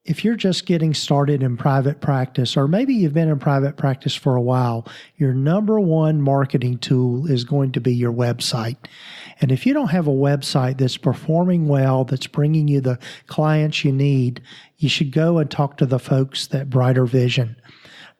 If you're just getting started in private practice, or maybe you've been in private practice for a while, your number one marketing tool is going to be your website. And if you don't have a website that's performing well, that's bringing you the clients you need, you should go and talk to the folks at Brighter Vision.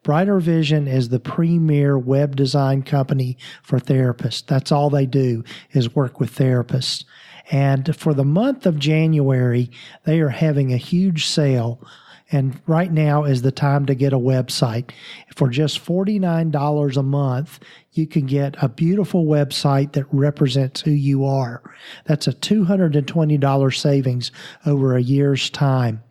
Brighter Vision is the premier web design company for therapists. That's all they do is work with therapists. And for the month of January, they are having a huge sale. And right now is the time to get a website. For just $49 a month, you can get a beautiful website that represents who you are. That's a $220 savings over a year's time.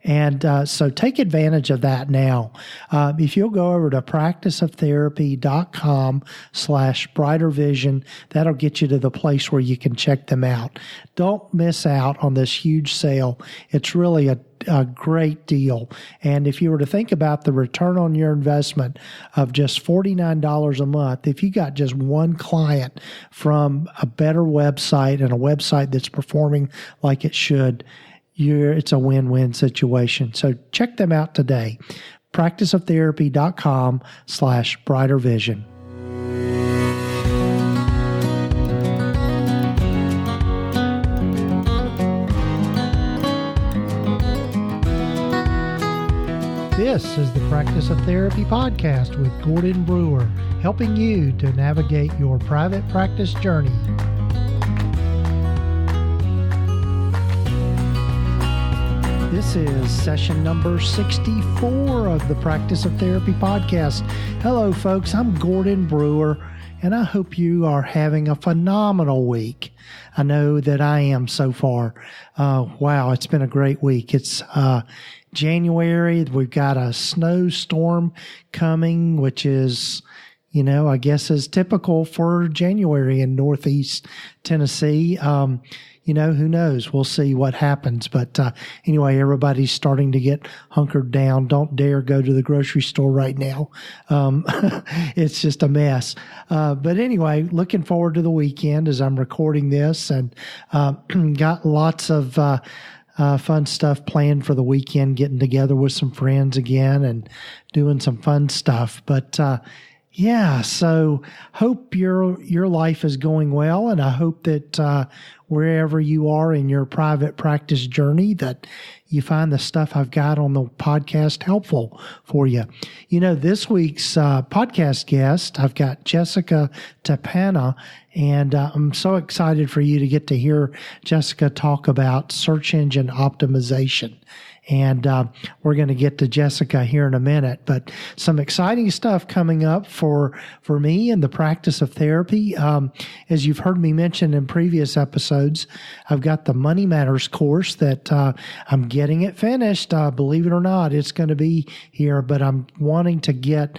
And so take advantage of that now. If you'll go over to practiceoftherapy.com/brightervision, that'll get you to the place where you can check them out. Don't miss out on this huge sale. It's really a great deal. And if you were to think about the return on your investment of just $49 a month, if you got just one client from a better website and a website that's performing like it should, it's a win-win situation. So check them out today. practiceoftherapy.com/brightervision. This is the Practice of Therapy podcast with Gordon Brewer, helping you to navigate your private practice journey. This is session number 64 of the Practice of Therapy podcast. Hello, folks. I'm Gordon Brewer, and I hope you are having a phenomenal week. I know that I am so far. Wow, it's been a great week. It's January. We've got a snowstorm coming, which is, I guess is typical for January in Northeast Tennessee. Who knows? We'll see what happens. But anyway, everybody's starting to get hunkered down. Don't dare go to the grocery store right now. It's just a mess. But anyway, looking forward to the weekend as I'm recording this, and got lots of fun stuff planned for the weekend, getting together with some friends again and doing some fun stuff. But yeah, so hope your life is going well, and I hope that wherever you are in your private practice journey, that you find the stuff I've got on the podcast helpful for you. This week's podcast guest, I've got Jessica Tappana, and I'm so excited for you to get to hear Jessica talk about search engine optimization. And we're going to get to Jessica here in a minute, but some exciting stuff coming up for me in the practice of therapy. As you've heard me mention in previous episodes, I've got the Money Matters course that I'm getting it finished. Believe it or not, it's going to be here, but I'm wanting to get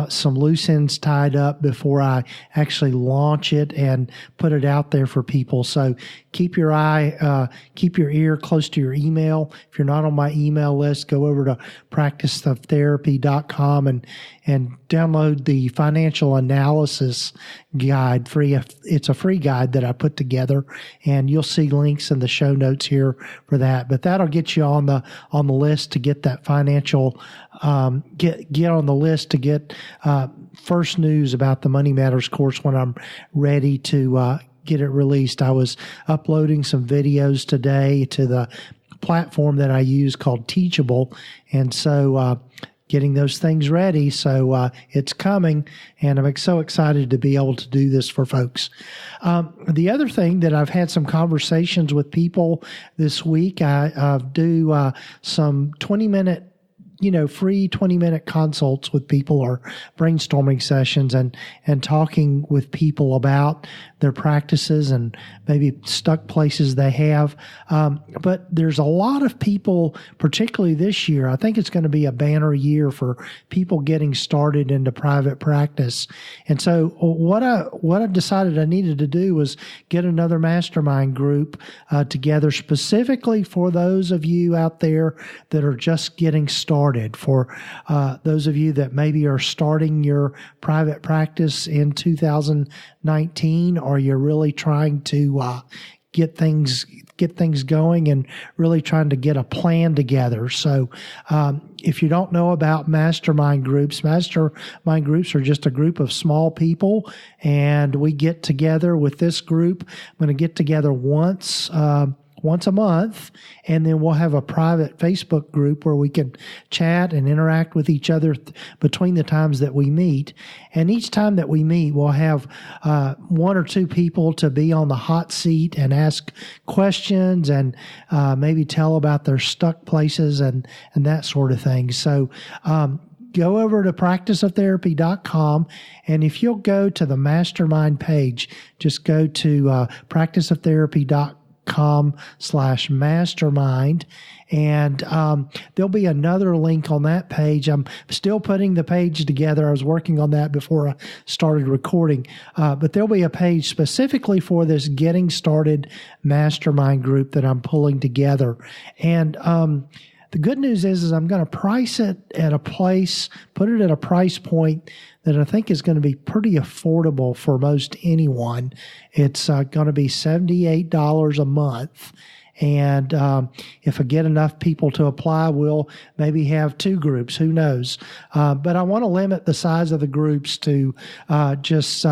some loose ends tied up before I actually launch it and put it out there for people. So keep your ear close to your email. If you're not on my email list, go over to practiceoftherapy.com and download the financial analysis guide free. It's a free guide that I put together, and you'll see links in the show notes here for that. But that'll get you on the list to get that financial, get on the list to get first news about the Money Matters course when I'm ready to get it released. I was uploading some videos today to the platform that I use called Teachable, and so getting those things ready. So it's coming, and I'm so excited to be able to do this for folks. The other thing that I've had some conversations with people this week, I do some 20-minute free 20-minute consults with people, or brainstorming sessions, and talking with people about their practices and maybe stuck places they have. But there's a lot of people, particularly this year, I think it's going to be a banner year for people getting started into private practice. And so what I decided I needed to do was get another mastermind group together specifically for those of you out there that are just getting started, for those of you that maybe are starting your private practice in 2019, or you're really trying to get things going and really trying to get a plan together. So if you don't know about mastermind groups are just a group of small people, and we get together with this group. I'm going to get together once a month, and then we'll have a private Facebook group where we can chat and interact with each other between the times that we meet. And each time that we meet, we'll have one or two people to be on the hot seat and ask questions and maybe tell about their stuck places and that sort of thing. So go over to practiceoftherapy.com, and if you'll go to the mastermind page, just go to practiceoftherapy.com/mastermind, and there'll be another link on that page. I'm still putting the page together. I was working on that before I started recording, but there'll be a page specifically for this Getting Started Mastermind group that I'm pulling together. And the good news is I'm going to price it at a place, put it at a price point that I think is going to be pretty affordable for most anyone. It's going to be $78 a month. And if I get enough people to apply, we'll maybe have two groups. Who knows? But I want to limit the size of the groups to just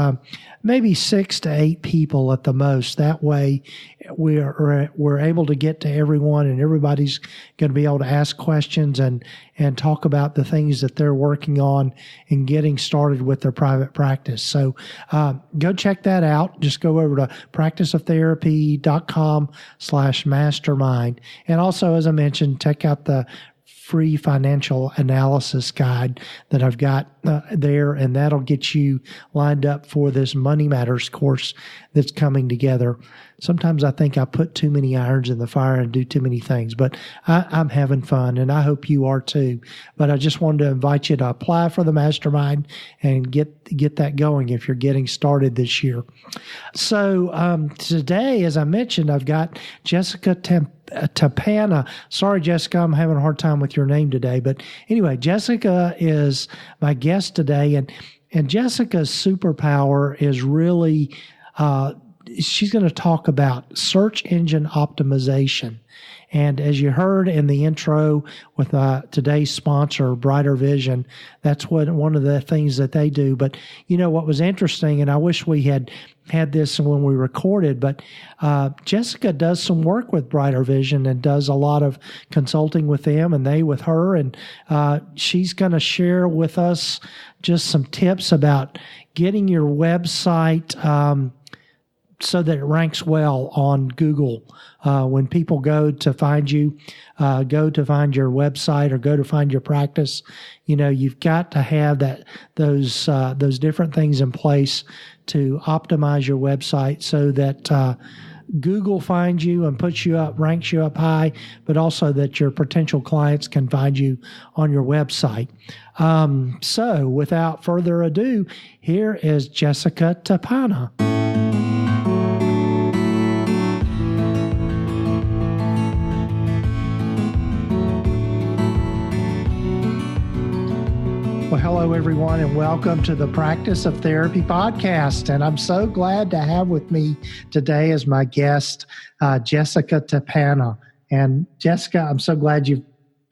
maybe 6 to 8 people at the most. That way, we're able to get to everyone, and everybody's going to be able to ask questions and talk about the things that they're working on and getting started with their private practice. So go check that out. Just go over to practiceoftherapy.com/mastermind. And also, as I mentioned, check out the free financial analysis guide that I've got there, and that'll get you lined up for this Money Matters course that's coming together. Sometimes I think I put too many irons in the fire and do too many things, but I'm having fun, and I hope you are too. But I just wanted to invite you to apply for the mastermind and get that going if you're getting started this year. So today, as I mentioned, I've got Jessica Tappana. Sorry, Jessica, I'm having a hard time with your name today. But anyway, Jessica is my guest today, and Jessica's superpower is really she's going to talk about search engine optimization. And as you heard in the intro with today's sponsor, Brighter Vision, that's one of the things that they do. But you know what was interesting, and I wish we had this when we recorded, but Jessica does some work with Brighter Vision and does a lot of consulting with them, and they with her. And she's going to share with us just some tips about getting your website so that it ranks well on Google. When people go to find you, go to find your website or go to find your practice, you know, you've got to have those different things in place to optimize your website so that Google finds you and puts you up, ranks you up high, but also that your potential clients can find you on your website. So without further ado, here is Jessica Tappana. Well, hello, everyone, and welcome to the Practice of Therapy podcast. And I'm so glad to have with me today as my guest, Jessica Tappana. And Jessica, I'm so glad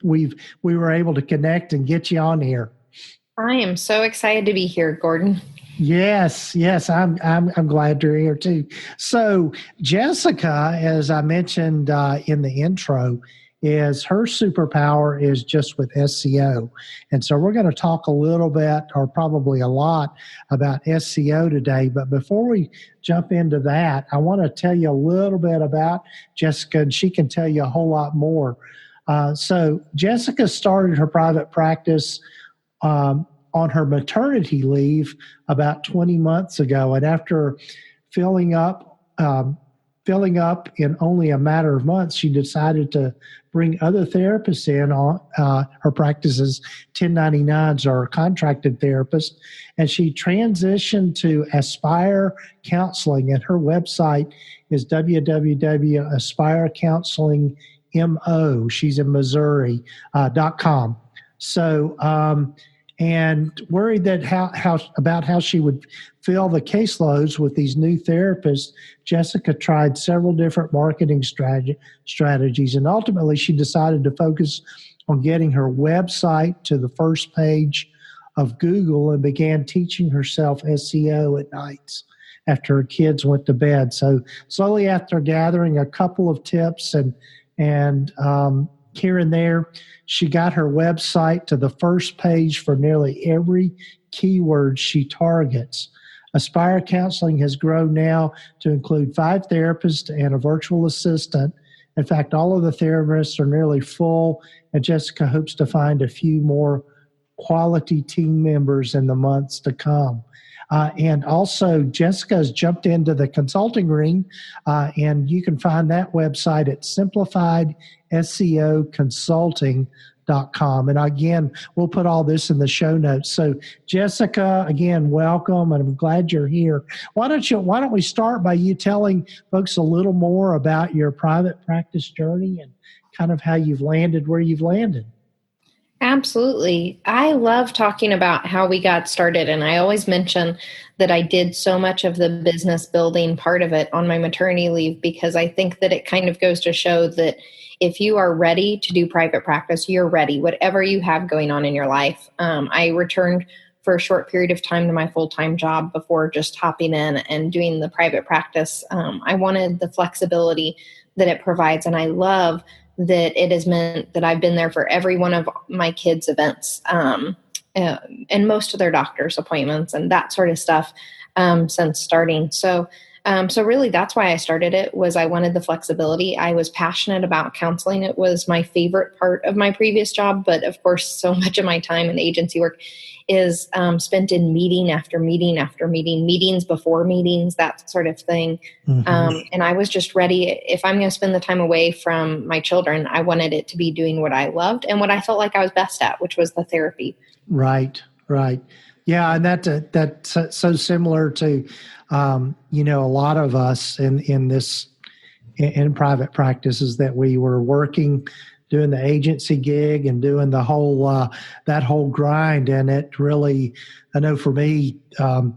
we were able to connect and get you on here. I am so excited to be here, Gordon. Yes, I'm glad you're here too. So, Jessica, as I mentioned in the intro, is her superpower is just with SEO. And so we're going to talk a little bit, or probably a lot, about SEO today. But before we jump into that, I want to tell you a little bit about Jessica, and she can tell you a whole lot more. So Jessica started her private practice on her maternity leave about 20 months ago. And after filling up in only a matter of months, she decided to bring other therapists in on her practices, 1099s or contracted therapists, and she transitioned to Aspire Counseling, and her website is www.aspirecounselingmo, she's in Missouri, .com. So, and worried that how she would fill the caseloads with these new therapists. Jessica tried several different marketing strategies, and ultimately she decided to focus on getting her website to the first page of Google and began teaching herself SEO at nights after her kids went to bed. So slowly, after gathering a couple of tips and here and there, she got her website to the first page for nearly every keyword she targets. Aspire Counseling has grown now to include 5 therapists and a virtual assistant. In fact, all of the therapists are nearly full, and Jessica hopes to find a few more quality team members in the months to come. And also, Jessica has jumped into the consulting ring, and you can find that website at simplifiedseo.consulting.com. And again, we'll put all this in the show notes. So, Jessica, again, welcome, and I'm glad you're here. Why don't we start by you telling folks a little more about your private practice journey and kind of how you've landed where you've landed? Absolutely. I love talking about how we got started. And I always mention that I did so much of the business building part of it on my maternity leave, because I think that it kind of goes to show that if you are ready to do private practice, you're ready, whatever you have going on in your life. I returned for a short period of time to my full-time job before just hopping in and doing the private practice. I wanted the flexibility that it provides. And I love that it has meant that I've been there for every one of my kids' events and most of their doctor's appointments and that sort of stuff since starting. So really that's why I started it, was I wanted the flexibility. I was passionate about counseling. It was my favorite part of my previous job, but of course, so much of my time in agency work is spent in meeting after meeting after meeting, meetings before meetings, that sort of thing. Mm-hmm. And I was just ready. If I'm going to spend the time away from my children, I wanted it to be doing what I loved and what I felt like I was best at, which was the therapy. Right. Yeah, and that's so similar to, a lot of us in private practices, that we were working, doing the agency gig and doing the whole that whole grind. And it really, I know for me, a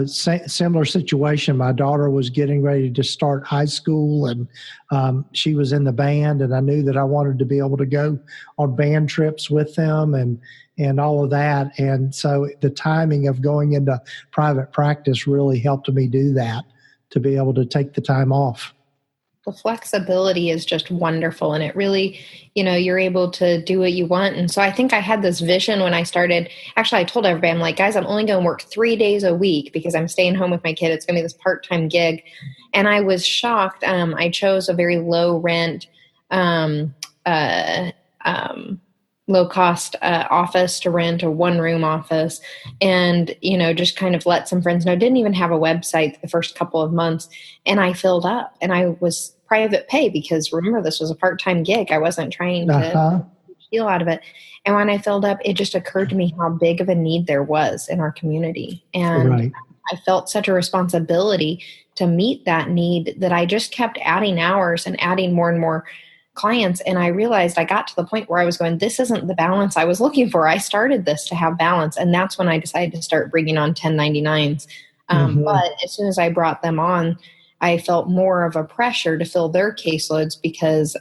similar situation. My daughter was getting ready to start high school, and she was in the band, and I knew that I wanted to be able to go on band trips with them and all of that. And so the timing of going into private practice really helped me do that, to be able to take the time off. The flexibility is just wonderful. And it really, you're able to do what you want. And so I think I had this vision when I started. Actually, I told everybody, I'm like, guys, I'm only going to work 3 days a week because I'm staying home with my kid. It's going to be this part-time gig. And I was shocked. I chose a very low rent, low cost office to rent, a 1-room office, and, just kind of let some friends know. Didn't even have a website the first couple of months. And I filled up, and I was private pay because, remember, this was a part-time gig. I wasn't trying to steal out of it. And when I filled up, it just occurred to me how big of a need there was in our community. And right. I felt such a responsibility to meet that need that I just kept adding hours and adding more and more clients. And I realized I got to the point where I was going, this isn't the balance I was looking for. I started this to have balance. And that's when I decided to start bringing on 1099s. But as soon as I brought them on, I felt more of a pressure to fill their caseloads because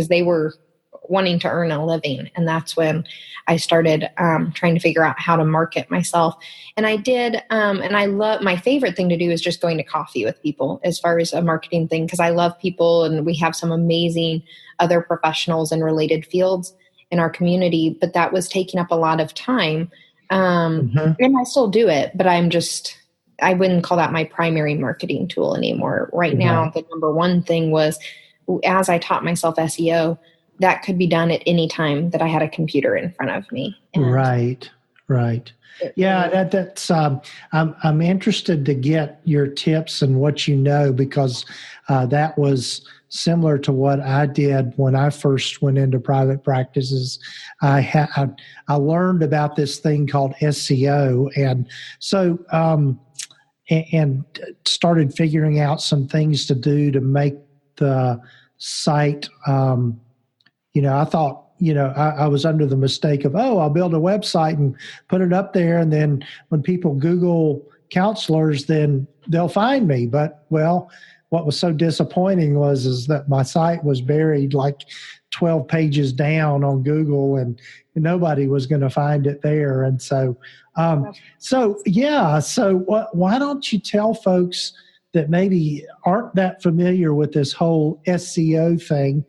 they were wanting to earn a living. And that's when I started trying to figure out how to market myself. And I did. And I love, my favorite thing to do is just going to coffee with people as far as a marketing thing, because I love people and we have some amazing other professionals in related fields in our community. But that was taking up a lot of time. And I still do it, but I wouldn't call that my primary marketing tool anymore. Right now, the number one thing was, as I taught myself SEO, that could be done at any time that I had a computer in front of me. And right. Yeah, that's. I'm interested to get your tips and what you know, because that was similar to what I did when I first went into private practices. I learned about this thing called SEO, and so and started figuring out some things to do to make the site. I thought, I was under the mistake of, I'll build a website and put it up there. And then when people Google counselors, then they'll find me. But, well, what was so disappointing is that my site was buried like 12 pages down on Google, and nobody was going to find it there. And so, why don't you tell folks that maybe aren't that familiar with this whole SEO thing,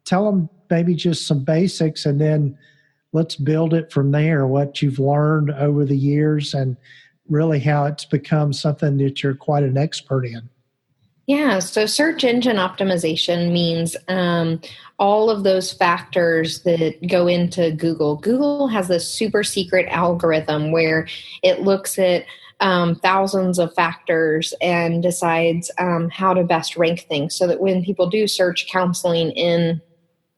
tell them maybe just some basics, and then let's build it from there, what you've learned over the years and really how it's become something that you're quite an expert in. Yeah, so search engine optimization means all of those factors that go into Google. Google has this super secret algorithm where it looks at thousands of factors and decides how to best rank things, so that when people do search counseling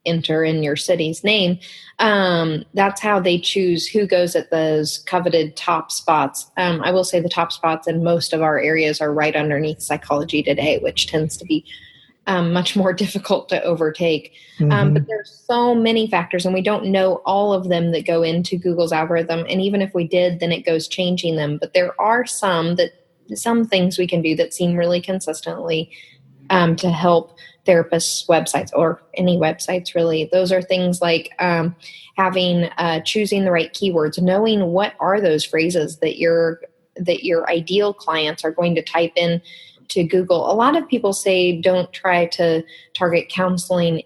enter in your city's name, that's how they choose who goes at those coveted top spots. I will say the top spots in most of our areas are right underneath Psychology Today, which tends to be much more difficult to overtake. But there's so many factors, and we don't know all of them that go into Google's algorithm. And even if we did, then it goes changing them. But there are some things we can do that seem really consistently to help therapists' websites, or any websites really. Those are things like choosing the right keywords, knowing what are those phrases that your ideal clients are going to type in to Google. A lot of people say don't try to target counseling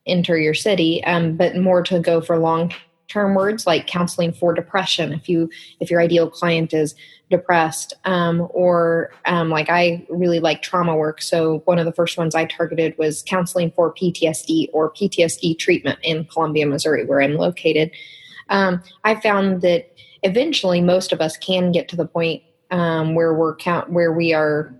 enter your city, but more to go for long-term words like counseling for depression. If your ideal client is depressed, or like I really like trauma work. So one of the first ones I targeted was counseling for PTSD or PTSD treatment in Columbia, Missouri, where I'm located. I found that eventually most of us can get to the point where we are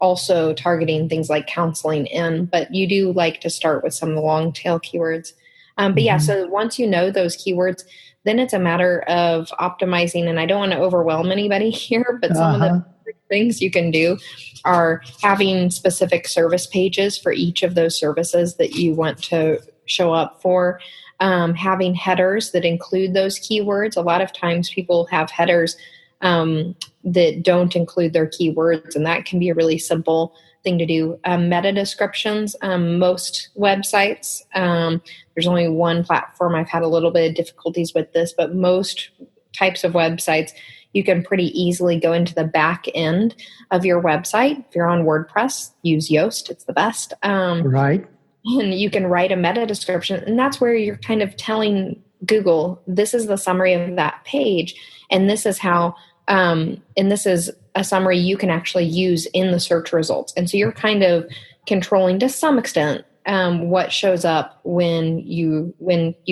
also targeting things like counseling but you do like to start with some of the long tail keywords. So once you know those keywords, then it's a matter of optimizing. And I don't want to overwhelm anybody here, but some of the things you can do are having specific service pages for each of those services that you want to show up for, having headers that include those keywords. A lot of times people have headers that don't include their keywords, and that can be a really simple thing to do. Meta descriptions, most websites, there's only one platform I've had a little bit of difficulties with this, but most types of websites, you can pretty easily go into the back end of your website. If you're on WordPress, use Yoast. It's the best. Right. And you can write a meta description, and that's where you're kind of telling Google, this is the summary of that page, and this is how and this is a summary you can actually use in the search results. And so you're kind of controlling to some extent what shows up when you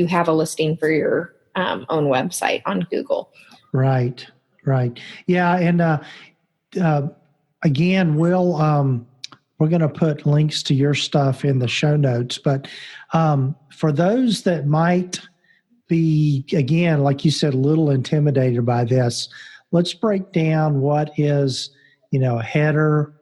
have a listing for your own website on Google. Right. Yeah. And again, we're going to put links to your stuff in the show notes. But for those that might be, again, like you said, a little intimidated by this, let's break down what is, a header,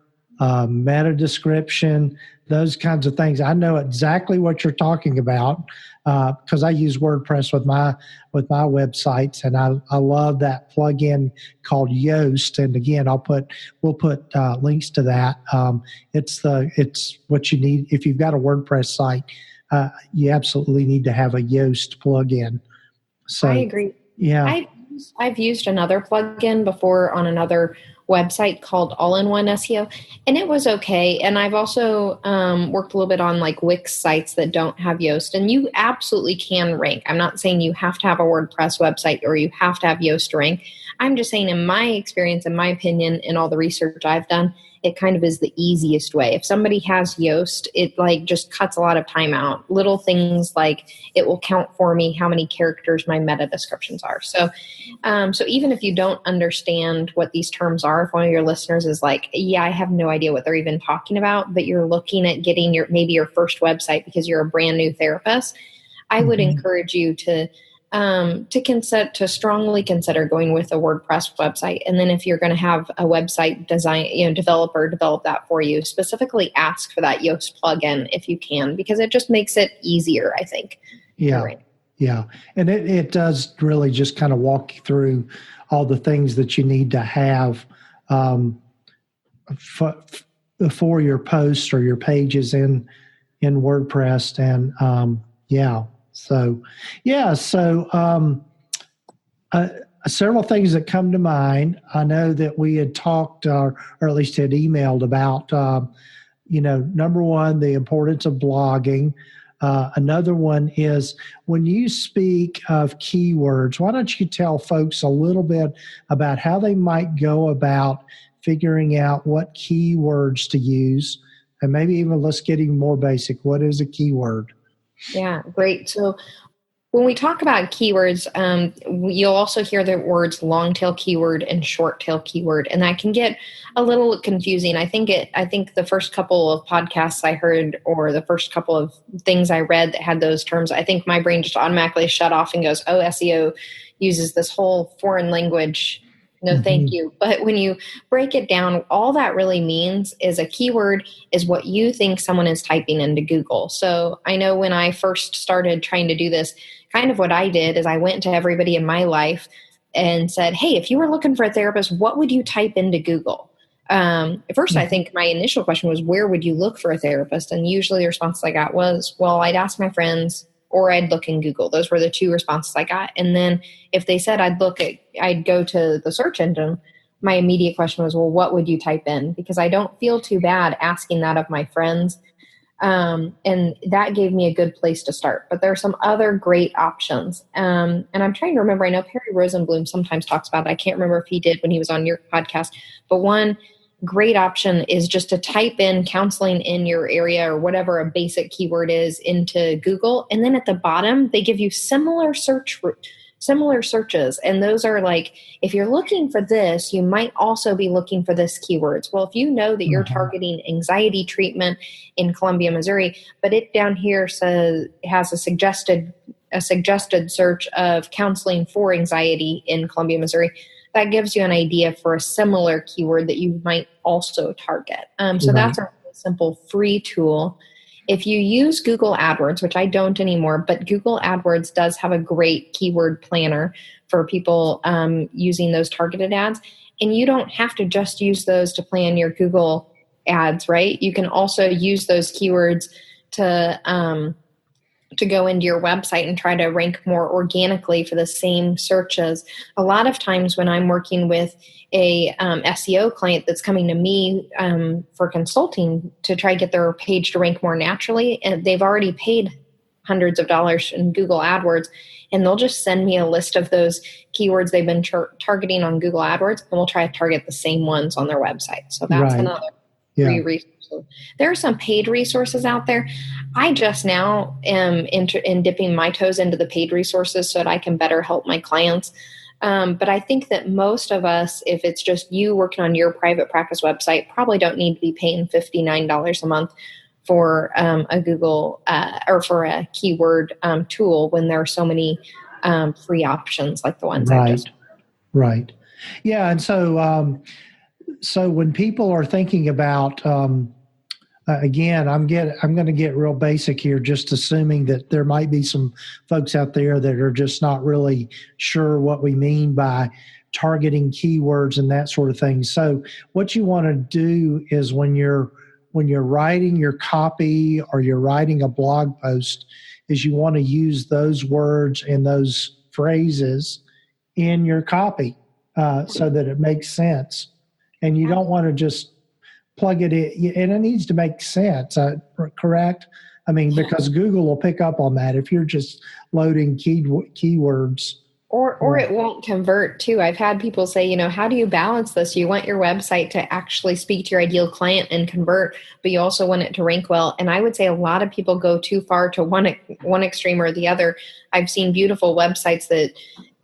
meta description, those kinds of things. I know exactly what you're talking about because I use WordPress with my websites, and I love that plugin called Yoast. And again, we'll put links to that. It's what you need if you've got a WordPress site. You absolutely need to have a Yoast plugin. So I agree. Yeah. I've used another plugin before on another website called All-in-One SEO, and it was okay. And I've also worked a little bit on like Wix sites that don't have Yoast, and you absolutely can rank. I'm not saying you have to have a WordPress website or you have to have Yoast to rank. I'm just saying, in my experience, in my opinion, in all the research I've done, it kind of is the easiest way. If somebody has Yoast, it like just cuts a lot of time out. Little things like it will count for me how many characters my meta descriptions are. So even if you don't understand what these terms are, if one of your listeners is like, yeah, I have no idea what they're even talking about, but you're looking at getting maybe your first website because you're a brand new therapist, I would encourage you to to strongly consider going with a WordPress website. And then if you're going to have a website developer develop that for you, specifically ask for that Yoast plugin if you can, because it just makes it easier, I think. Yeah. Yeah. And it does really just kind of walk you through all the things that you need to have for your posts or your pages in WordPress. And several things that come to mind. I know that we had talked or at least had emailed about, number one, the importance of blogging. Another one is when you speak of keywords, why don't you tell folks a little bit about how they might go about figuring out what keywords to use, and maybe even let's get even more basic. What is a keyword? Yeah, great. So when we talk about keywords, you'll also hear the words long tail keyword and short tail keyword, and that can get a little confusing. I think the first couple of podcasts I heard, or the first couple of things I read that had those terms, I think my brain just automatically shut off and goes, "Oh, SEO uses this whole foreign language. No, thank you." But when you break it down, all that really means is a keyword is what you think someone is typing into Google. So I know when I first started trying to do this, kind of what I did is I went to everybody in my life and said, "Hey, if you were looking for a therapist, what would you type into Google?" At first, I think my initial question was, where would you look for a therapist? And usually the response I got was, well, I'd ask my friends or I'd look in Google. Those were the two responses I got. And then if they said I'd go to the search engine, my immediate question was, well, what would you type in? Because I don't feel too bad asking that of my friends. And that gave me a good place to start. But there are some other great options. And I'm trying to remember, I know Perry Rosenblum sometimes talks about it. I can't remember if he did when he was on your podcast. But one great option is just to type in counseling in your area or whatever a basic keyword is into Google. And then at the bottom, they give you similar searches. And those are like, if you're looking for this, you might also be looking for this keywords. Well, if you know that you're targeting anxiety treatment in Columbia, Missouri, but it down here says it has a suggested search of counseling for anxiety in Columbia, Missouri, that gives you an idea for a similar keyword that you might also target. So that's a really simple free tool. If you use Google AdWords, which I don't anymore, but Google AdWords does have a great keyword planner for people using those targeted ads. And you don't have to just use those to plan your Google ads, right? You can also use those keywords to go into your website and try to rank more organically for the same searches. A lot of times when I'm working with a SEO client that's coming to me for consulting to try to get their page to rank more naturally, and they've already paid hundreds of dollars in Google AdWords, and they'll just send me a list of those keywords they've been targeting on Google AdWords, and we'll try to target the same ones on their website. So that's another free resource. There are some paid resources out there. I just now am in dipping my toes into the paid resources so that I can better help my clients. But I think that most of us, if it's just you working on your private practice website, probably don't need to be paying $59 a month for a Google or for a keyword tool when there are so many free options like the ones I just. Right. Yeah. And so when people are thinking about, again, I'm going to get real basic here, just assuming that there might be some folks out there that are just not really sure what we mean by targeting keywords and that sort of thing. So what you want to do is when you're writing your copy or you're writing a blog post, is you want to use those words and those phrases in your copy so that it makes sense. And you don't want to just plug it in, and it needs to make sense, correct? I mean, because Google will pick up on that if you're just loading keywords. Or it won't convert too. I've had people say, how do you balance this? You want your website to actually speak to your ideal client and convert, but you also want it to rank well. And I would say a lot of people go too far to one extreme or the other. I've seen beautiful websites that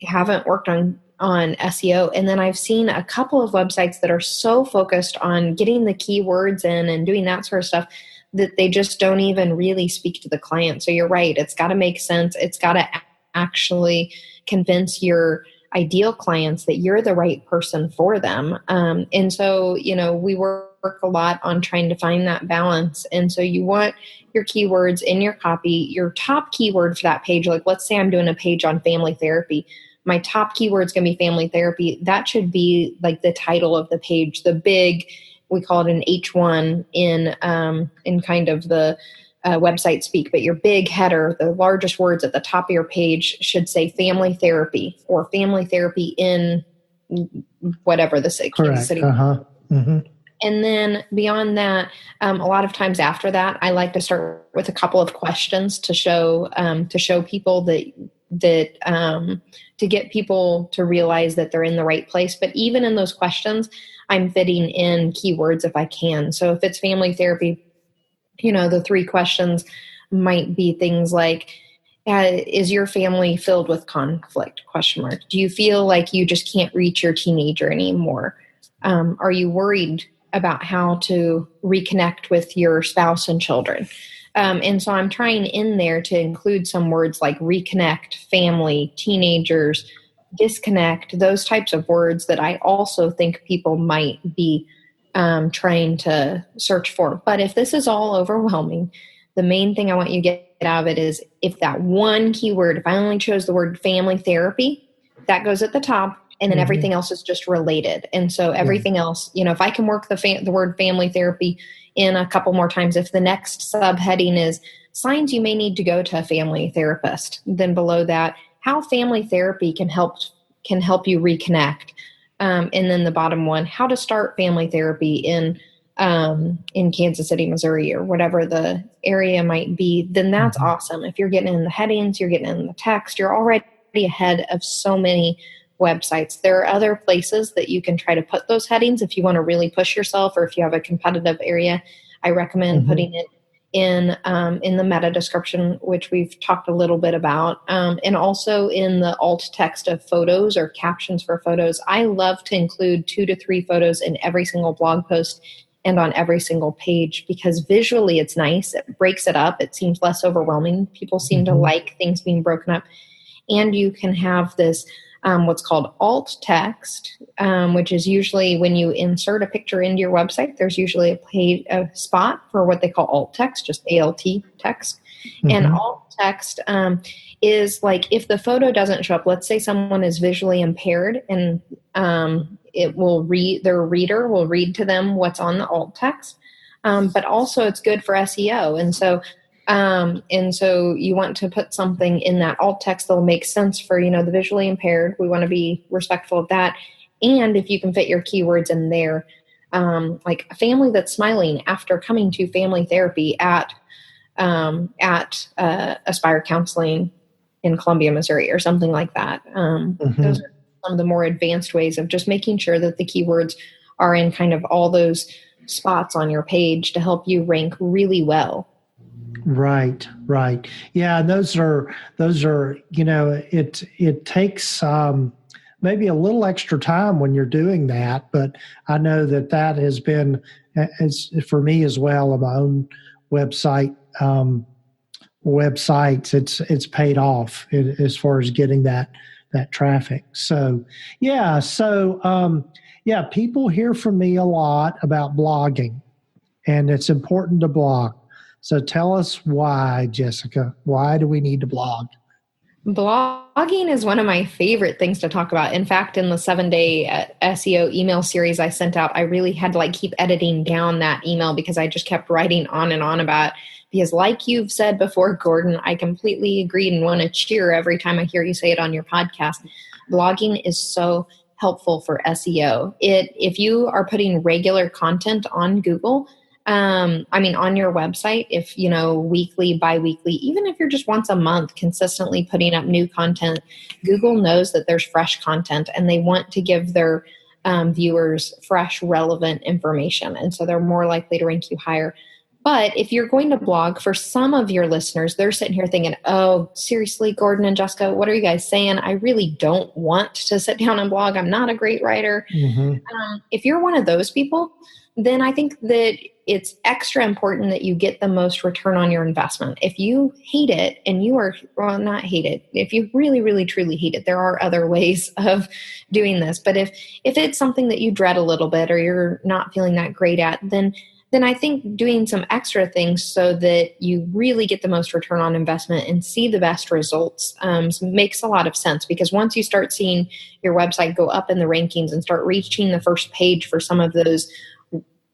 haven't worked on SEO. And then I've seen a couple of websites that are so focused on getting the keywords in and doing that sort of stuff that they just don't even really speak to the client. So you're right. It's got to make sense. It's got to actually convince your ideal clients that you're the right person for them. And so, we work a lot on trying to find that balance. And so you want your keywords in your copy, your top keyword for that page. Like, let's say I'm doing a page on family therapy. My top keyword is going to be family therapy. That should be like the title of the page, the big, we call it an H1 in kind of the website speak, but your big header, the largest words at the top of your page should say family therapy or family therapy in whatever the Kansas City. Mm-hmm. And then beyond that, a lot of times after that, I like to start with a couple of questions to show people that to get people to realize that they're in the right place. But even in those questions, I'm fitting in keywords if I can. So if it's family therapy, the 3 questions might be things like, is your family filled with conflict? ? Do you feel like you just can't reach your teenager anymore? Are you worried about how to reconnect with your spouse and children? And so I'm trying in there to include some words like reconnect, family, teenagers, disconnect, those types of words that I also think people might be trying to search for. But if this is all overwhelming, the main thing I want you to get out of it is if that one keyword, if I only chose the word family therapy, that goes at the top, and then everything else is just related. And so everything else, if I can work the word family therapy in a couple more times, if the next subheading is signs you may need to go to a family therapist, then below that, how family therapy can help you reconnect. And then the bottom one, how to start family therapy in Kansas City, Missouri, or whatever the area might be, then that's awesome. If you're getting in the headings, you're getting in the text, you're already ahead of so many websites. There are other places that you can try to put those headings if you want to really push yourself, or if you have a competitive area. I recommend putting it in the meta description, which we've talked a little bit about, and also in the alt text of photos or captions for photos. I love to include 2 to 3 photos in every single blog post and on every single page, because visually it's nice. It breaks it up. It seems less overwhelming. People seem to like things being broken up. And you can have this what's called alt text, which is usually when you insert a picture into your website, there's usually a spot for what they call alt text, just ALT text. And alt text is like if the photo doesn't show up, let's say someone is visually impaired, and it will read, their reader will read to them what's on the alt text. But also it's good for SEO. And so you want to put something in that alt text that will make sense for, the visually impaired. We want to be respectful of that. And if you can fit your keywords in there, like a family that's smiling after coming to family therapy at Aspire Counseling in Columbia, Missouri, or something like that. Those are some of the more advanced ways of just making sure that the keywords are in kind of all those spots on your page to help you rank really well. Right. Yeah, those are, it takes maybe a little extra time when you're doing that, but I know that has been, as for me as well, on my own websites, it's paid off as far as getting that traffic. So, people hear from me a lot about blogging, and it's important to blog. So tell us why, Jessica. Why do we need to blog? Blogging is one of my favorite things to talk about. In fact, in the 7-day SEO email series I sent out, I really had to keep editing down that email because I just kept writing on and on about it. Because like you've said before, Gordon, I completely agree and want to cheer every time I hear you say it on your podcast. Blogging is so helpful for SEO. If you are putting regular content on Google, on your website, if, weekly, bi-weekly, even if you're just once a month consistently putting up new content, Google knows that there's fresh content and they want to give their viewers fresh, relevant information. And so they're more likely to rank you higher. But if you're going to blog, for some of your listeners, they're sitting here thinking, oh, seriously, Gordon and Jessica, what are you guys saying? I really don't want to sit down and blog. I'm not a great writer. If you're one of those people, then I think that it's extra important that you get the most return on your investment. If you hate it and you are, well, not hate it, if you really, really, truly hate it, there are other ways of doing this. But if it's something that you dread a little bit or you're not feeling that great at, then I think doing some extra things so that you really get the most return on investment and see the best results makes a lot of sense. Because once you start seeing your website go up in the rankings and start reaching the first page for some of those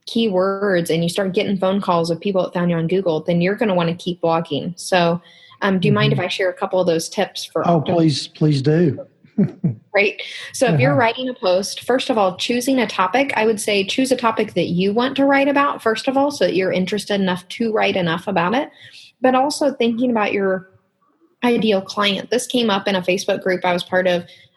keywords, and you start getting phone calls of people that found you on Google, then you're going to want to keep blogging. So do you mind if I share a couple of those tips for please do. Right. So if you're writing a post, first of all, choosing a topic, I would say choose a topic that you want to write about, first of all, so that you're interested enough to write enough about it, but also thinking about your ideal client. This came up in a Facebook group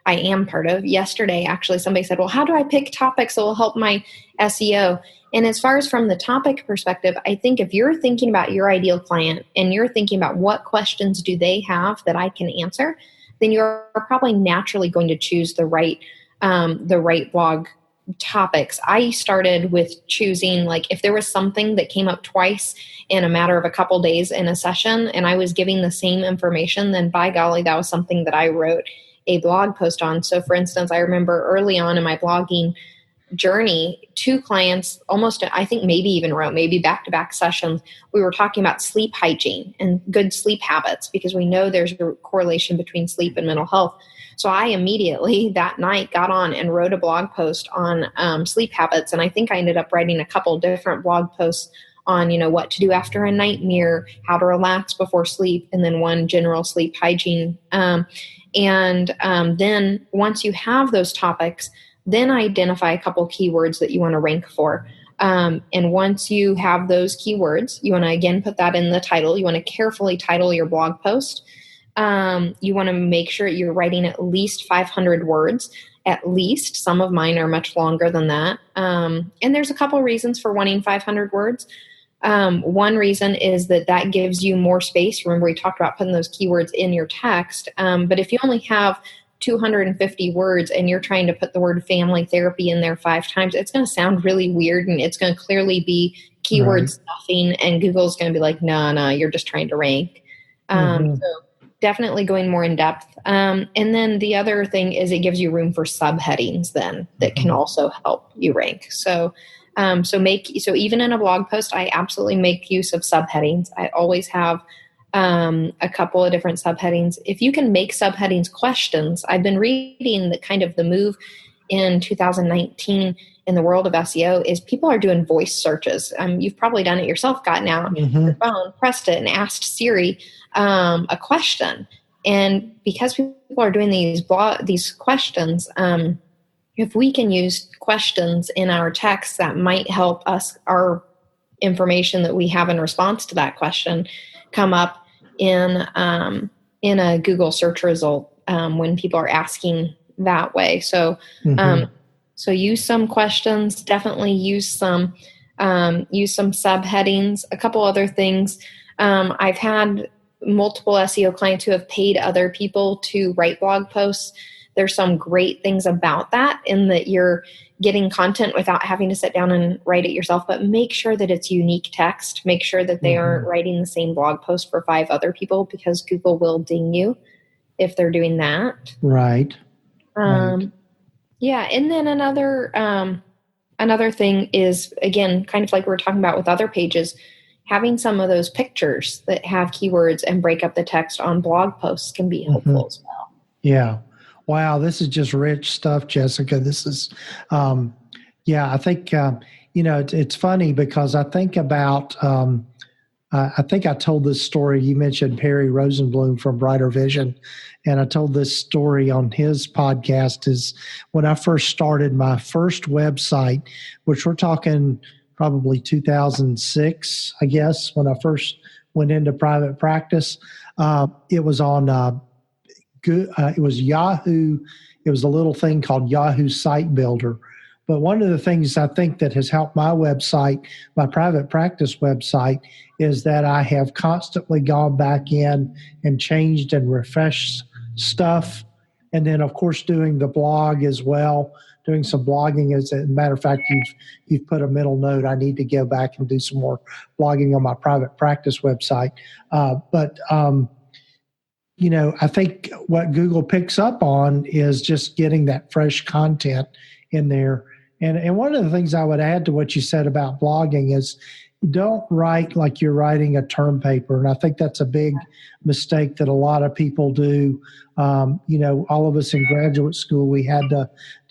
I am part of yesterday. Actually, somebody said, well, how do I pick topics that will help my SEO? And as far as from the topic perspective, I think if you're thinking about your ideal client and you're thinking about what questions do they have that I can answer, then you're probably naturally going to choose the right blog topics. I started with choosing, like, if there was something that came up twice in a matter of a couple days in a session and I was giving the same information, then by golly, that was something that I wrote a blog post on. So for instance, I remember early on in my blogging journey, 2 clients almost, I think maybe even wrote maybe back-to-back sessions. We were talking about sleep hygiene and good sleep habits because we know there's a correlation between sleep and mental health. So I immediately that night got on and wrote a blog post on sleep habits. And I think I ended up writing a couple different blog posts on, what to do after a nightmare, how to relax before sleep, and then one general sleep hygiene. Then once you have those topics, then identify a couple keywords that you want to rank for. And once you have those keywords, you want to, again, put that in the title. You want to carefully title your blog post. You want to make sure you're writing at least 500 words, at least. Some of mine are much longer than that. And there's a couple reasons for wanting 500 words. One reason is that gives you more space. Remember, we talked about putting those keywords in your text. But if you only have 250 words and you're trying to put the word family therapy in there 5 times, it's going to sound really weird and it's going to clearly be keyword stuffing, and Google's going to be like, no, you're just trying to rank. So definitely going more in depth. And then the other thing is it gives you room for subheadings then that can also help you rank. So even in a blog post, I absolutely make use of subheadings. I always have a couple of different subheadings. If you can make subheadings questions, I've been reading the move in 2019 in the world of SEO is people are doing voice searches. You've probably done it yourself, gotten out your phone, pressed it, and asked Siri a question. And because people are doing these questions, if we can use questions in our text, that might help us, our information that we have in response to that question, come up in a Google search result when people are asking that way. So so use some questions, definitely use some subheadings. A couple other things. I've had multiple SEO clients who have paid other people to write blog posts. There's some great things about that in that you're getting content without having to sit down and write it yourself, but make sure that it's unique text. Make sure that they aren't writing the same blog post for 5 other people, because Google will ding you if they're doing that. Right. Yeah. And then another thing is, again, kind of like we were talking about with other pages, having some of those pictures that have keywords and break up the text on blog posts can be helpful as well. Yeah. Wow, this is just rich stuff, Jessica. This is, I think, it's funny because I think about, I think I told this story. You mentioned Perry Rosenblum from Brighter Vision, and I told this story on his podcast is when I first started my first website, which we're talking probably 2006, I guess, when I first went into private practice. It was on it was Yahoo. It was a little thing called Yahoo Site Builder. But one of the things I think that has helped my website, my private practice website, is that I have constantly gone back in and changed and refreshed stuff. And then, of course, doing the blog as well, doing some blogging. As a matter of fact, you've put a mental note. I need to go back and do some more blogging on my private practice website. But I think what Google picks up on is just getting that fresh content in there. And one of the things I would add to what you said about blogging is don't write like you're writing a term paper. And I think that's a big mistake that a lot of people do. All of us in graduate school, we had to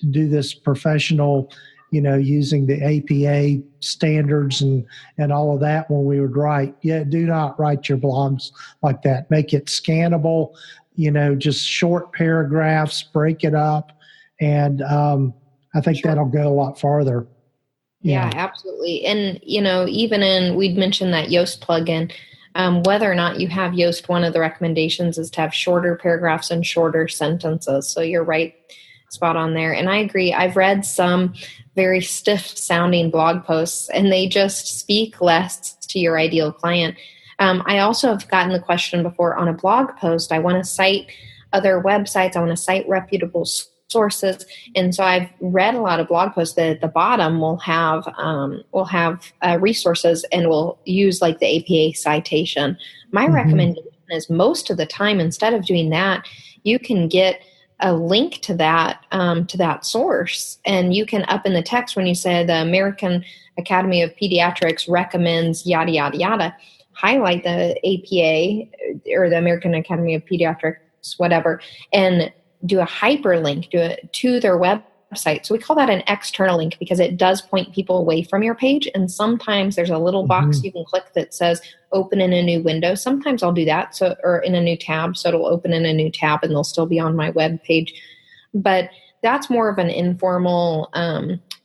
do this professional, using the APA standards and all of that when we would write. Yeah, do not write your blogs like that. Make it scannable, just short paragraphs, break it up. And I think that'll go a lot farther. Yeah, absolutely. And, we'd mentioned that Yoast plugin. Whether or not you have Yoast, one of the recommendations is to have shorter paragraphs and shorter sentences. So you're right, spot on there. And I agree. I've read some very stiff sounding blog posts and they just speak less to your ideal client. I also have gotten the question before on a blog post. I want to cite other websites. I want to cite reputable sources. And so I've read a lot of blog posts that at the bottom will have resources and will use like the APA citation. My recommendation is most of the time, instead of doing that, you can get a link to that source, and you can up in the text when you say the American Academy of Pediatrics recommends yada, yada, yada, highlight the APA or the American Academy of Pediatrics, whatever, and do a hyperlink to their website. So we call that an external link because it does point people away from your page. And sometimes there's a little box you can click that says open in a new window. Sometimes I'll do that, or in a new tab. So it'll open in a new tab and they'll still be on my web page. But that's more of an informal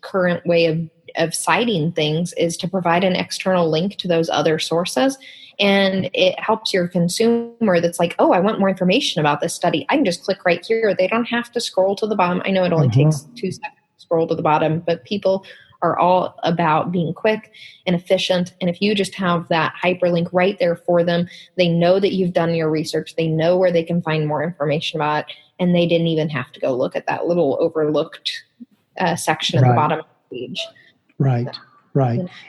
current way of citing things, is to provide an external link to those other sources. And it helps your consumer that's like, oh, I want more information about this study. I can just click right here. They don't have to scroll to the bottom. I know it only takes 2 seconds to scroll to the bottom, but people are all about being quick and efficient. And if you just have that hyperlink right there for them, they know that you've done your research. They know where they can find more information about it. And they didn't even have to go look at that little overlooked section at the bottom of the page. Right.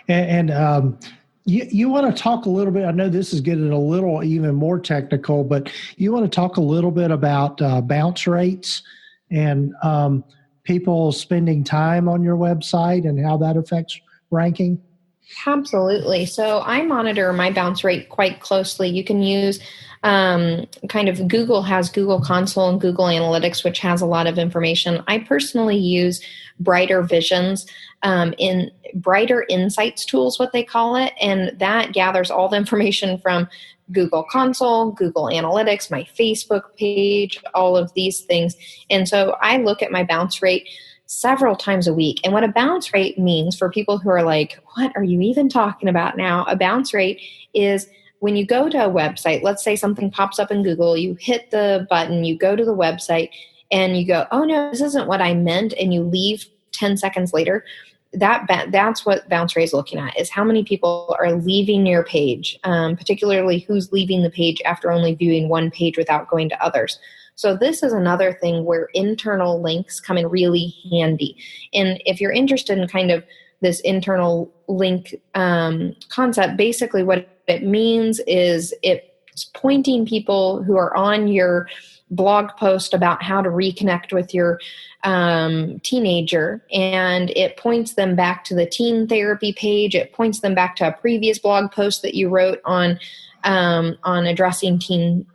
And you want to talk a little bit, I know this is getting a little even more technical, but you want to talk a little bit about bounce rates and people spending time on your website and how that affects ranking? Absolutely. So I monitor my bounce rate quite closely. You can use Google has Google Console and Google Analytics, which has a lot of information. I personally use Brighter Visions in Brighter Insights tools, what they call it. And that gathers all the information from Google Console, Google Analytics, my Facebook page, all of these things. And so I look at my bounce rate several times a week. And what a bounce rate means for people who are like, what are you even talking about now? A bounce rate is when you go to a website, let's say something pops up in Google, you hit the button, you go to the website and you go, oh no, this isn't what I meant. And you leave 10 seconds later. That's what bounce rate is looking at, is how many people are leaving your page, particularly who's leaving the page after only viewing one page without going to others. So this is another thing where internal links come in really handy. And if you're interested in kind of this internal link concept, basically what it means is it's pointing people who are on your blog post about how to reconnect with your teenager, and it points them back to the teen therapy page. It points them back to a previous blog post that you wrote on addressing teen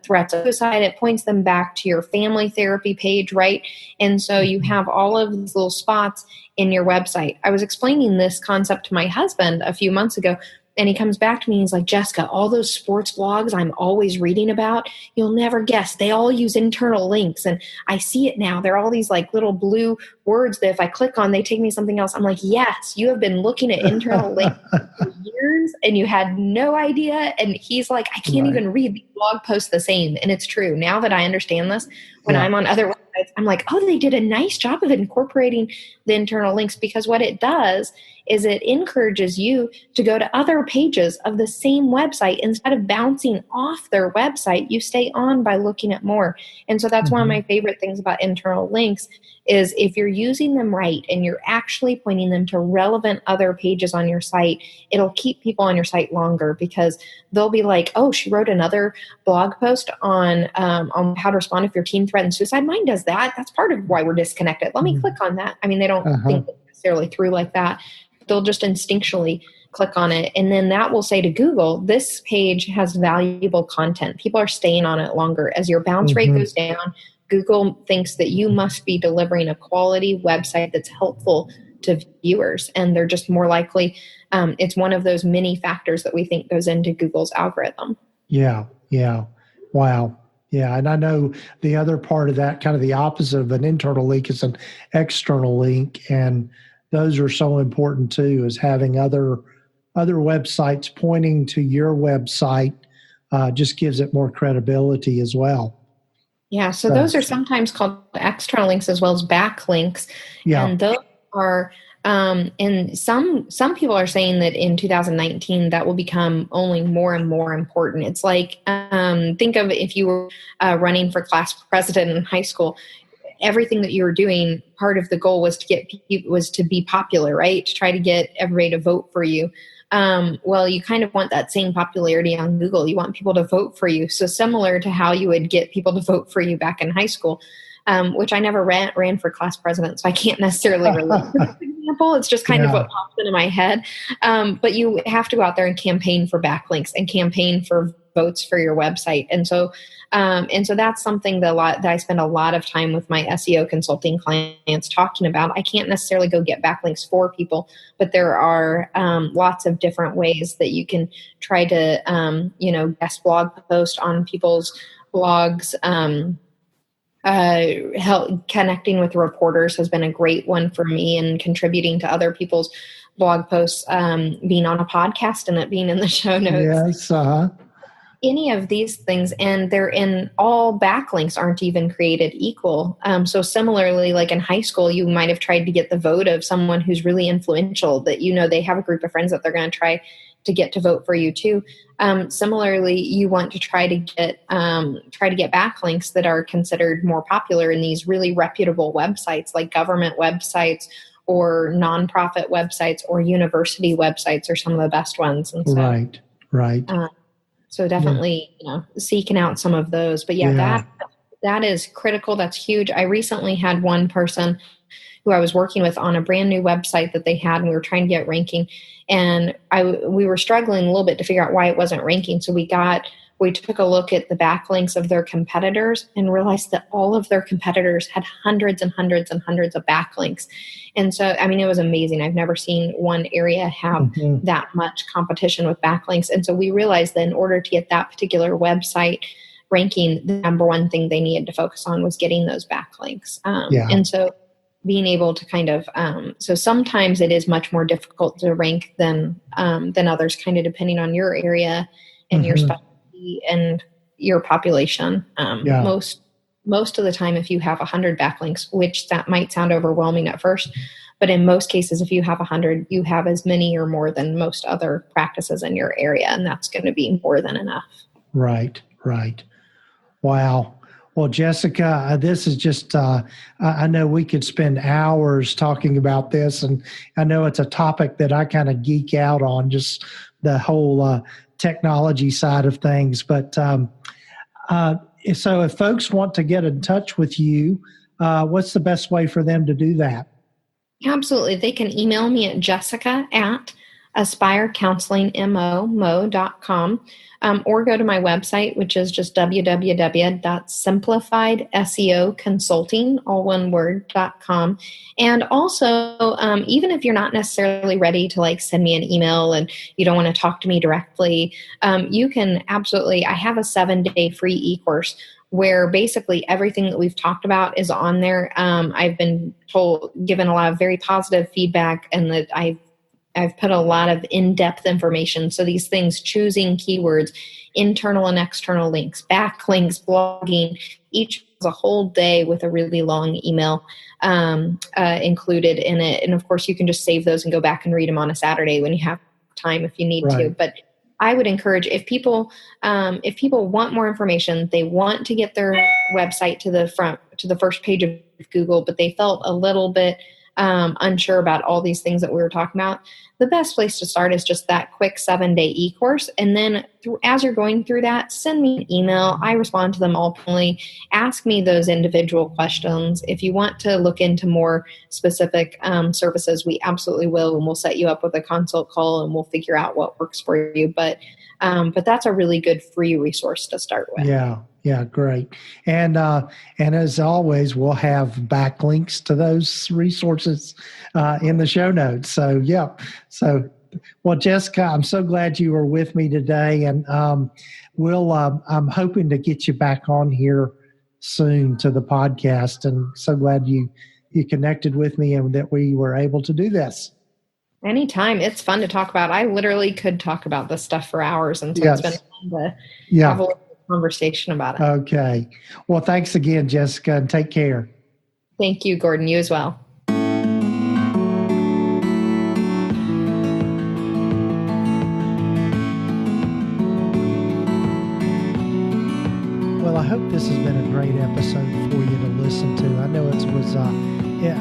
threats of suicide. It points them back to your family therapy page, right? And so you have all of these little spots in your website. I was explaining this concept to my husband a few months ago, and he comes back to me and he's like, Jessica, all those sports blogs I'm always reading about, you'll never guess, they all use internal links. And I see it now. They're all these like little blue words that if I click on, they take me to something else. I'm like, yes, you have been looking at internal links for years and you had no idea. And he's like, I can't even read the blog posts the same. And it's true. Now that I understand this, when I'm on other websites, I'm like, oh, they did a nice job of incorporating the internal links, because what it does is it encourages you to go to other pages of the same website. Instead of bouncing off their website, you stay on by looking at more. And so that's one of my favorite things about internal links is if you're using them right and you're actually pointing them to relevant other pages on your site, it'll keep people on your site longer because they'll be like, oh, she wrote another blog post on how to respond if your teen threatens suicide. Mine does that. That's part of why we're disconnected. Let me click on that. I mean, they don't think necessarily through like that. They'll just instinctually click on it. And then that will say to Google, this page has valuable content. People are staying on it longer. As your bounce rate goes down, Google thinks that you must be delivering a quality website that's helpful to viewers. And they're just more likely, it's one of those many factors that we think goes into Google's algorithm. Yeah. Wow. Yeah. And I know the other part of that, kind of the opposite of an internal link, is an external link. And those are so important too, is having other websites pointing to your website just gives it more credibility as well. Yeah, so those are sometimes called external links as well as backlinks. Yeah. And those are, and some people are saying that in 2019 that will become only more and more important. It's like, think of if you were running for class president in high school. Everything that you were doing, part of the goal was to be popular, right? To try to get everybody to vote for you. Well, you kind of want that same popularity on Google. You want people to vote for you. So similar to how you would get people to vote for you back in high school, which I never ran for class president, so I can't necessarily relate to this example. It's just kind of what pops into my head. But you have to go out there and campaign for backlinks and campaign for votes for your website. And so that's something that I spend a lot of time with my SEO consulting clients talking about. I can't necessarily go get backlinks for people, but there are lots of different ways that you can try to, guest blog post on people's blogs. Help connecting with reporters has been a great one for me, and contributing to other people's blog posts, being on a podcast and it being in the show notes. Yes. Any of these things, and they're in all backlinks aren't even created equal. So similarly, like in high school, you might have tried to get the vote of someone who's really influential that they have a group of friends that they're going to try to get to vote for you too. Similarly, you want to try to get backlinks that are considered more popular in these really reputable websites, like government websites or nonprofit websites or university websites are some of the best ones. And so, right. So definitely, seeking out some of those. But that is critical. That's huge. I recently had one person who I was working with on a brand new website that they had, and we were trying to get ranking. And we were struggling a little bit to figure out why it wasn't ranking. So we took a look at the backlinks of their competitors and realized that all of their competitors had hundreds and hundreds and hundreds of backlinks. And so, it was amazing. I've never seen one area have that much competition with backlinks. And so we realized that in order to get that particular website ranking, the number one thing they needed to focus on was getting those backlinks. And so being able to kind of, so sometimes it is much more difficult to rank than others, kind of depending on your area and your specialty and your population. Most of the time, if you have 100 backlinks, which that might sound overwhelming at first, but in most cases, if you have 100, you have as many or more than most other practices in your area, and that's going to be more than enough. Right. Wow. Well, Jessica, this is just, I know we could spend hours talking about this, and I know it's a topic that I kind of geek out on, just the whole technology side of things. But so if folks want to get in touch with you, what's the best way for them to do that? Absolutely. They can email me at jessica@aspirecounselingmo.com, or go to my website, which is just www.simplifiedseoconsulting.com. And also, even if you're not necessarily ready to send me an email and you don't want to talk to me directly, you can absolutely, I have a 7-day free e-course where basically everything that we've talked about is on there. I've been given a lot of very positive feedback, and that I've I've put a lot of in-depth information. So these things, choosing keywords, internal and external links, backlinks, blogging, each has a whole day with a really long email included in it. And of course, you can just save those and go back and read them on a Saturday when you have time if you need to. But I would encourage, if people want more information, they want to get their website to the first page of Google, but they felt a little bit unsure about all these things that we were talking about, the best place to start is just that quick 7-day e-course. And then as you're going through that, send me an email. I respond to them openly. Ask me those individual questions. If you want to look into more specific services, we absolutely will. And we'll set you up with a consult call and we'll figure out what works for you. But that's a really good free resource to start with. Yeah, great. And as always, we'll have backlinks to those resources in the show notes. So, yeah. So, well, Jessica, I'm so glad you were with me today. And I'm hoping to get you back on here soon to the podcast. And so glad you connected with me and that we were able to do this. Anytime. It's fun to talk about. I literally could talk about this stuff for hours. And so It's been fun to have a conversation about it. Okay. Well, thanks again, Jessica, and take care. Thank you, Gordon. You as well. Well, I hope this has been a great episode for you to listen to. I know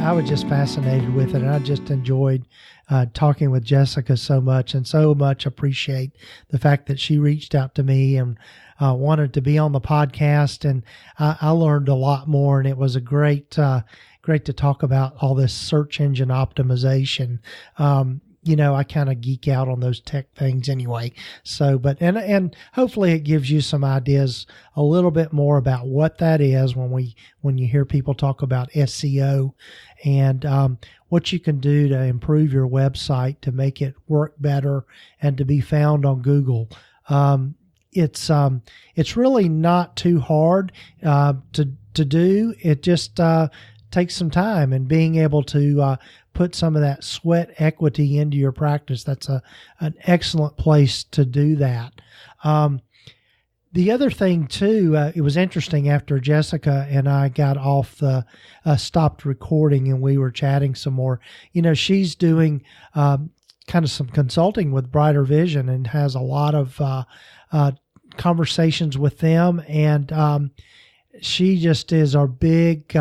I was just fascinated with it, and I just enjoyed talking with Jessica so much, and so much appreciate the fact that she reached out to me and wanted to be on the podcast. And I learned a lot more, and it was a great to talk about all this search engine optimization. I kind of geek out on those tech things anyway. So, and hopefully it gives you some ideas a little bit more about what that is when you hear people talk about SEO and what you can do to improve your website to make it work better and to be found on Google. It's really not too hard to do. It just takes some time and being able to put some of that sweat equity into your practice. That's an excellent place to do that. The other thing too, it was interesting after Jessica and I got off the stopped recording and we were chatting some more. She's doing kind of some consulting with Brighter Vision and has a lot of conversations with them. And she just is our big,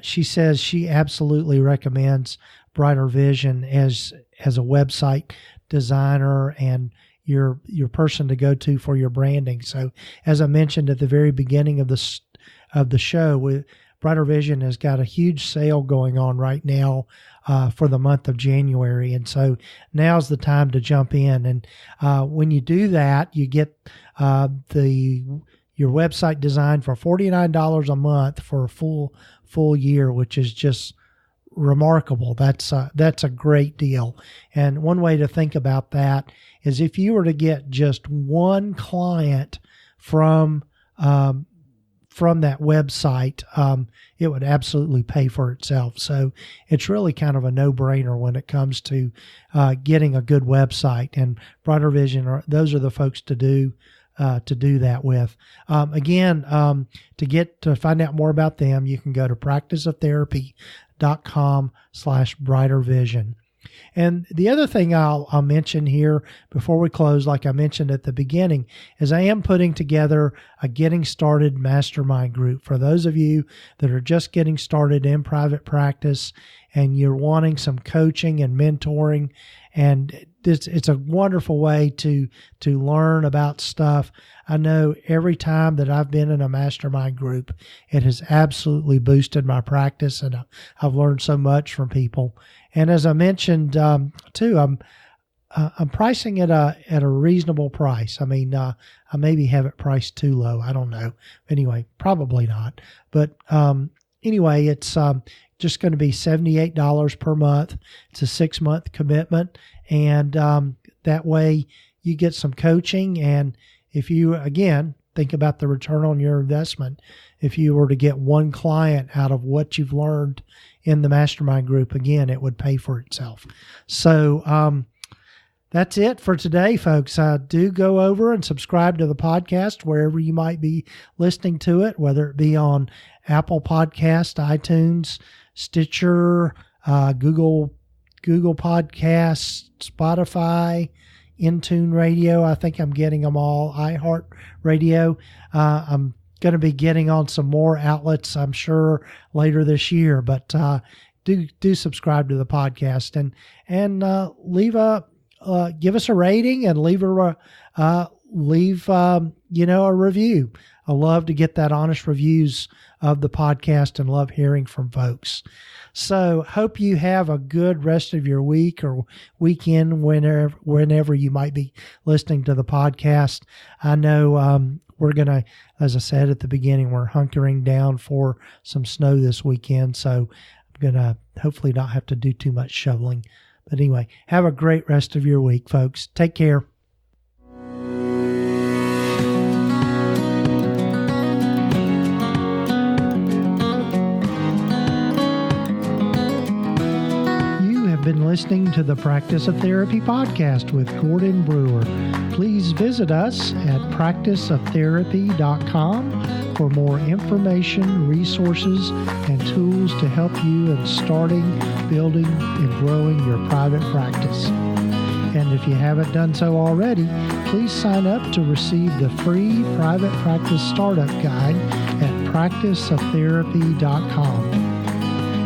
she says she absolutely recommends Brighter Vision as a website designer and your person to go to for your branding. So as I mentioned at the very beginning of the show, Brighter Vision has got a huge sale going on right now for the month of January. And so now's the time to jump in. And when you do that, you get your website designed for $49 a month for a full year, which is just remarkable. That's a great deal. And one way to think about that is if you were to get just one client from that website, it would absolutely pay for itself. So it's really kind of a no-brainer when it comes to getting a good website. And Brighter Vision, those are the folks to do that with. Again, to find out more about them, you can go to practiceoftherapy.com/brightervision. And the other thing I'll mention here before we close, like I mentioned at the beginning, is I am putting together a getting started mastermind group for those of you that are just getting started in private practice and you're wanting some coaching and mentoring. And it's a wonderful way to learn about stuff. I know every time that I've been in a mastermind group, it has absolutely boosted my practice, and I've learned so much from people. And as I mentioned too, I'm pricing it at a reasonable price. I mean, I maybe have it priced too low. I don't know. Anyway, probably not. But anyway, it's just going to be $78 per month. It's a 6-month commitment. And that way you get some coaching. And if you, again, think about the return on your investment, if you were to get one client out of what you've learned in the mastermind group, again, it would pay for itself. So that's it for today, folks. Do go over and subscribe to the podcast wherever you might be listening to it, whether it be on Apple Podcast, iTunes, Stitcher, Google Podcasts, Spotify, Intune Radio. I think I'm getting them all. iHeart Radio. I'm going to be getting on some more outlets, I'm sure, later this year. But do subscribe to the podcast and leave give us a rating and leave a review. I love to get that honest reviews of the podcast and love hearing from folks. So hope you have a good rest of your week or weekend whenever you might be listening to the podcast. I know we're going to, as I said at the beginning, we're hunkering down for some snow this weekend. So I'm going to hopefully not have to do too much shoveling. But anyway, have a great rest of your week, folks. Take care. Been listening to the Practice of Therapy podcast with Gordon Brewer. Please visit us at practiceoftherapy.com for more information, resources, and tools to help you in starting, building, and growing your private practice. And if you haven't done so already, please sign up to receive the free private practice startup guide at practiceoftherapy.com.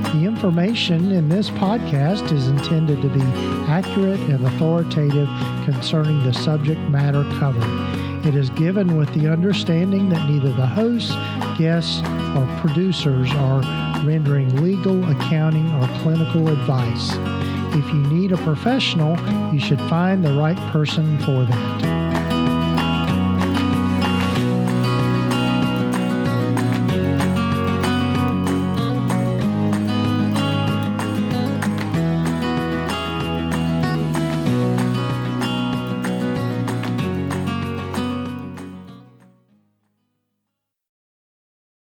The information in this podcast is intended to be accurate and authoritative concerning the subject matter covered. It is given with the understanding that neither the hosts, guests, or producers are rendering legal, accounting, or clinical advice. If you need a professional, you should find the right person for that.